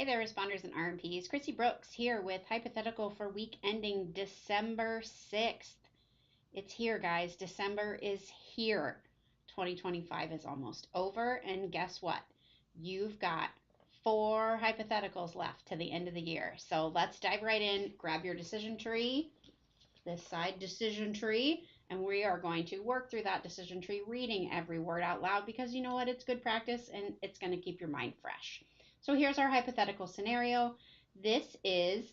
Hey there, responders and RMPs. Chrissy Brooks here with hypothetical for week ending December 6th. It's here, guys. December is here. 2025 is almost over, and guess what? You've got 4 hypotheticals left to the end of the year. So let's dive right in. Grab your decision tree, this side decision tree, and we are going to work through that decision tree, reading every word out loud because you know what? It's good practice and it's going to keep your mind fresh. So here's our hypothetical scenario. This is,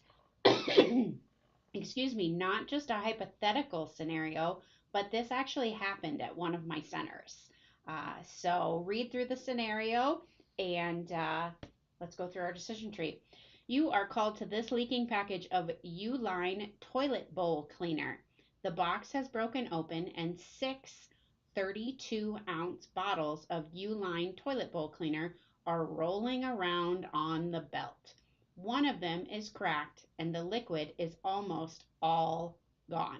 excuse me, not just a hypothetical scenario, but this actually happened at one of my centers. So read through the scenario and let's go through our decision tree. You are called to this leaking package of U-Line toilet bowl cleaner. The box has broken open and 6 32-ounce bottles of U-Line toilet bowl cleaner are rolling around on the belt. One of them is cracked and the liquid is almost all gone.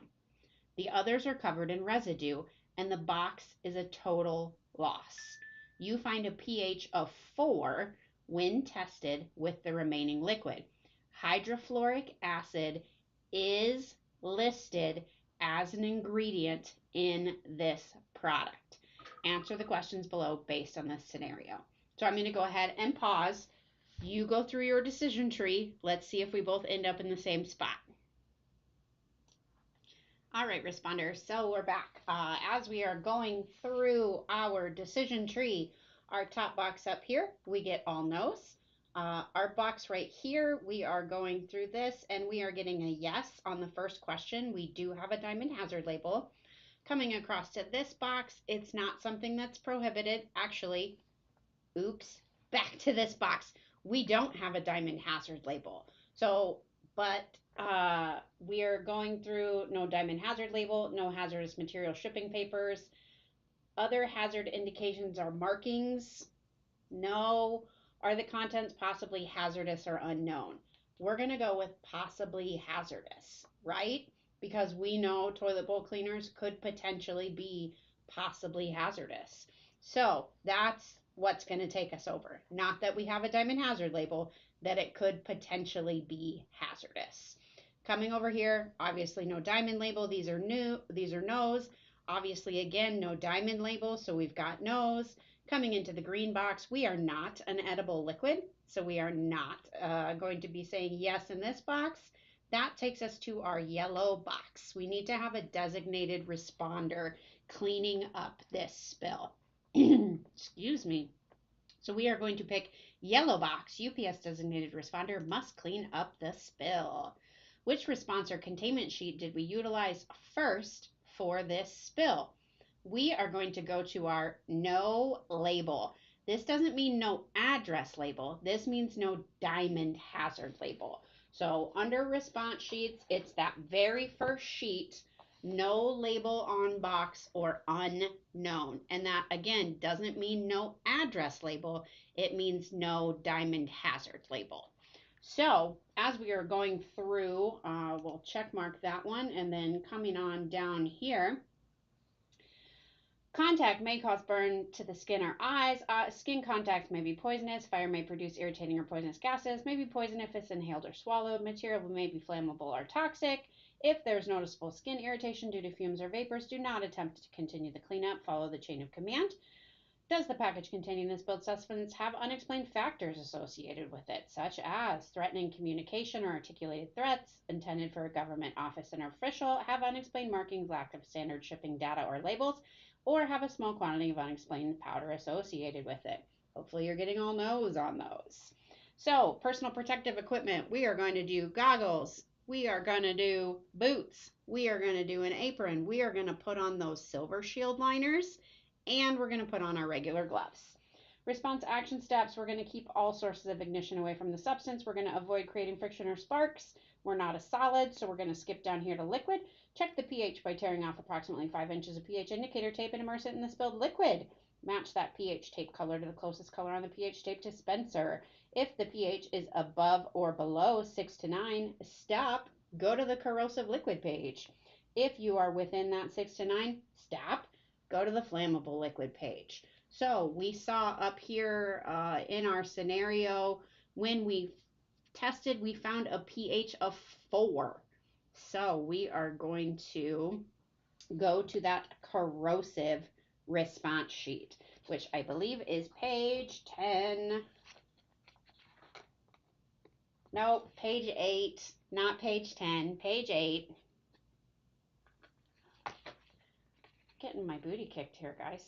The others are covered in residue and the box is a total loss. You find a pH of 4 when tested with the remaining liquid. Hydrofluoric acid is listed as an ingredient in this product. Answer the questions below based on this scenario. So I'm going to go ahead and pause. You go through your decision tree. Let's see if we both end up in the same spot. All right, responders, so we're back. As we are going through our decision tree, our top box up here, we get all no's. Our box right here, we are going through this and we are getting a yes on the first question. We do have a diamond hazard label. Coming across to this box, it's not something that's prohibited. Actually, oops, back to this box. We don't have a diamond hazard label. So, but we are going through no diamond hazard label, no hazardous material shipping papers. Other hazard indications are markings. No. Are the contents possibly hazardous or unknown? We're going to go with possibly hazardous, right? Because we know toilet bowl cleaners could potentially be possibly hazardous. So that's what's going to take us over. Not that we have a diamond hazard label, that it could potentially be hazardous. Coming over here, obviously no diamond label. These are new. These are no's. Obviously, again, no diamond label, so we've got no's. Coming into the green box, we are not an edible liquid, so we are not going to be saying yes in this box. That takes us to our yellow box. We need to have a designated responder cleaning up this spill. Excuse me. So we are going to pick yellow box. UPS designated responder must clean up the spill. Which response or containment sheet did we utilize first for this spill? We are going to go to our no label. This doesn't mean no address label. This means no diamond hazard label. So under response sheets, it's that very first sheet, no label on box or unknown. And that, again, doesn't mean no address label. It means no diamond hazard label. So as we are going through, we'll check mark that one, and then coming on down here, contact may cause burn to the skin or eyes. Skin contact may be poisonous. Fire may produce irritating or poisonous gases. May be poison if it's inhaled or swallowed. Material may be flammable or toxic. If there's noticeable skin irritation due to fumes or vapors, do not attempt to continue the cleanup. Follow the chain of command. Does the package containing this spilled substance have unexplained factors associated with it, such as threatening communication or articulated threats intended for a government office and official, have unexplained markings, lack of standard shipping data or labels, or have a small quantity of unexplained powder associated with it? Hopefully you're getting all no's on those. So, personal protective equipment, we are going to do goggles. We are going to do boots. We are going to do an apron. We are going to put on those silver shield liners, and we're going to put on our regular gloves. Response action steps, we're going to keep all sources of ignition away from the substance. We're going to avoid creating friction or sparks. We're not a solid, so we're going to skip down here to liquid. Check the pH by tearing off approximately 5 inches of pH indicator tape and immerse it in the spilled liquid. Match that pH tape color to the closest color on the pH tape dispenser. If the pH is above or below 6 to 9, stop. Go to the corrosive liquid page. If you are within that 6 to 9, stop. Go to the flammable liquid page. So we saw up here in our scenario, When we tested, we found a pH of 4. So we are going to go to that corrosive response sheet, which I believe is page 10. Nope, page 8, not page 10, page 8. Getting my booty kicked here, guys.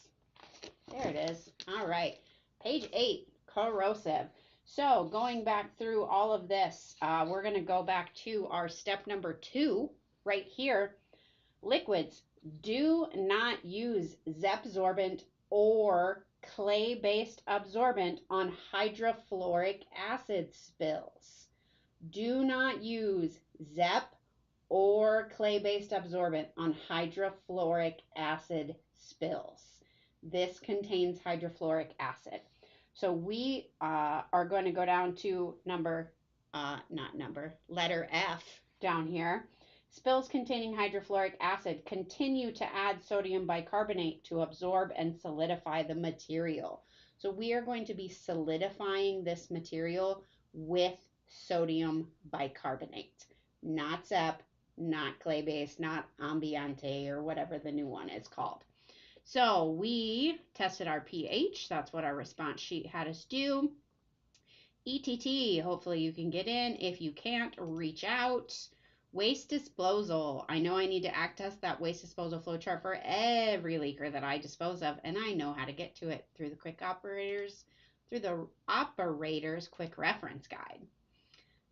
There it is. All right, page 8, corrosive. So going back through all of this, we're going to go back to our step number 2 right here. Liquids. Do not use Zepsorbent or clay-based absorbent on hydrofluoric acid spills. Do not use ZEP or clay-based absorbent on hydrofluoric acid spills. This contains hydrofluoric acid. So we are going to go down to letter F down here. Spills containing hydrofluoric acid continue to add sodium bicarbonate to absorb and solidify the material. So we are going to be solidifying this material with sodium bicarbonate, not ZEP, not clay-based, not Ambiente, or whatever the new one is called. So we tested our pH. That's what our response sheet had us do. ETT, hopefully you can get in. If you can't, reach out. Waste disposal. I know I need to act test that waste disposal flow chart for every leaker that I dispose of, and I know how to get to it through the operator's quick reference guide.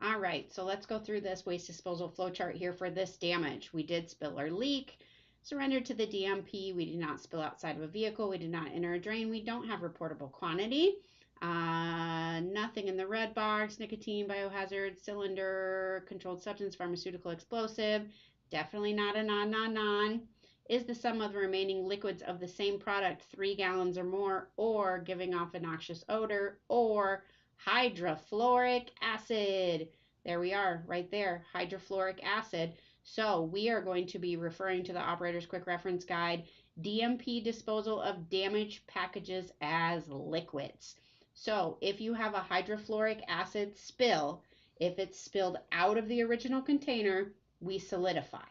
All right, so let's go through this waste disposal flow chart here for this damage. We did spill or leak, surrendered to the DMP. We did not spill outside of a vehicle. We did not enter a drain. We don't have reportable quantity. Nothing in the red box, nicotine, biohazard, cylinder, controlled substance, pharmaceutical explosive, definitely not a non. Is the sum of the remaining liquids of the same product 3 gallons or more, or giving off a noxious odor, or hydrofluoric acid? There we are, right there, hydrofluoric acid. So we are going to be referring to the operator's quick reference guide, DMP disposal of damaged packages as liquids. So if you have a hydrofluoric acid spill, if it's spilled out of the original container, we solidify.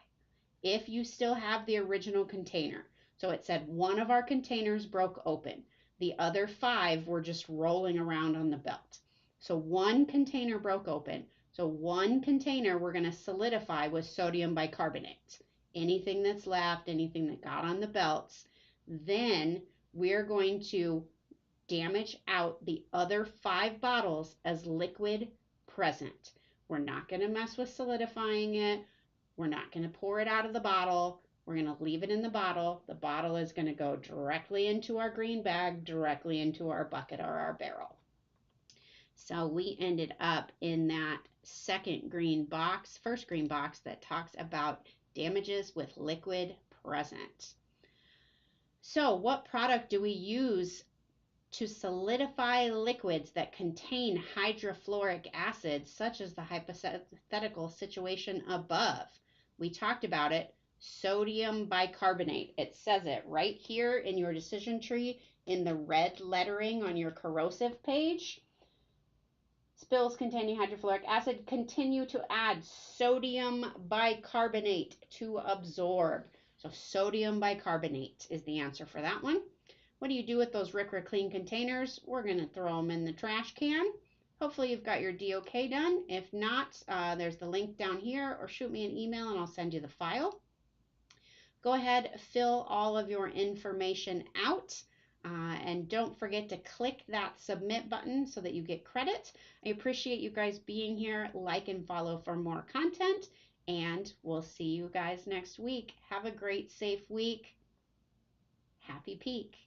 If you still have the original container, so it said one of our containers broke open, the other 5 were just rolling around on the belt. So one container broke open. So one container we're going to solidify with sodium bicarbonate. Anything that's left, anything that got on the belts, then we're going to damage out the other 5 bottles as liquid present. We're not going to mess with solidifying it. We're not going to pour it out of the bottle. We're going to leave it in the bottle. The bottle is going to go directly into our green bag, directly into our bucket or our barrel. So we ended up in that first green box that talks about damages with liquid present. So what product do we use to solidify liquids that contain hydrofluoric acid, such as the hypothetical situation above? We talked about it, sodium bicarbonate. It says it right here in your decision tree in the red lettering on your corrosive page. Spills containing hydrofluoric acid continue to add sodium bicarbonate to absorb. So sodium bicarbonate is the answer for that one. What do you do with those RCRA clean containers? We're going to throw them in the trash can. Hopefully you've got your DOK done. If not, there's the link down here, or shoot me an email and I'll send you the file. Go ahead, fill all of your information out. And don't forget to click that submit button so that you get credit. I appreciate you guys being here. Like and follow for more content, and we'll see you guys next week. Have a great, safe week. Happy peak.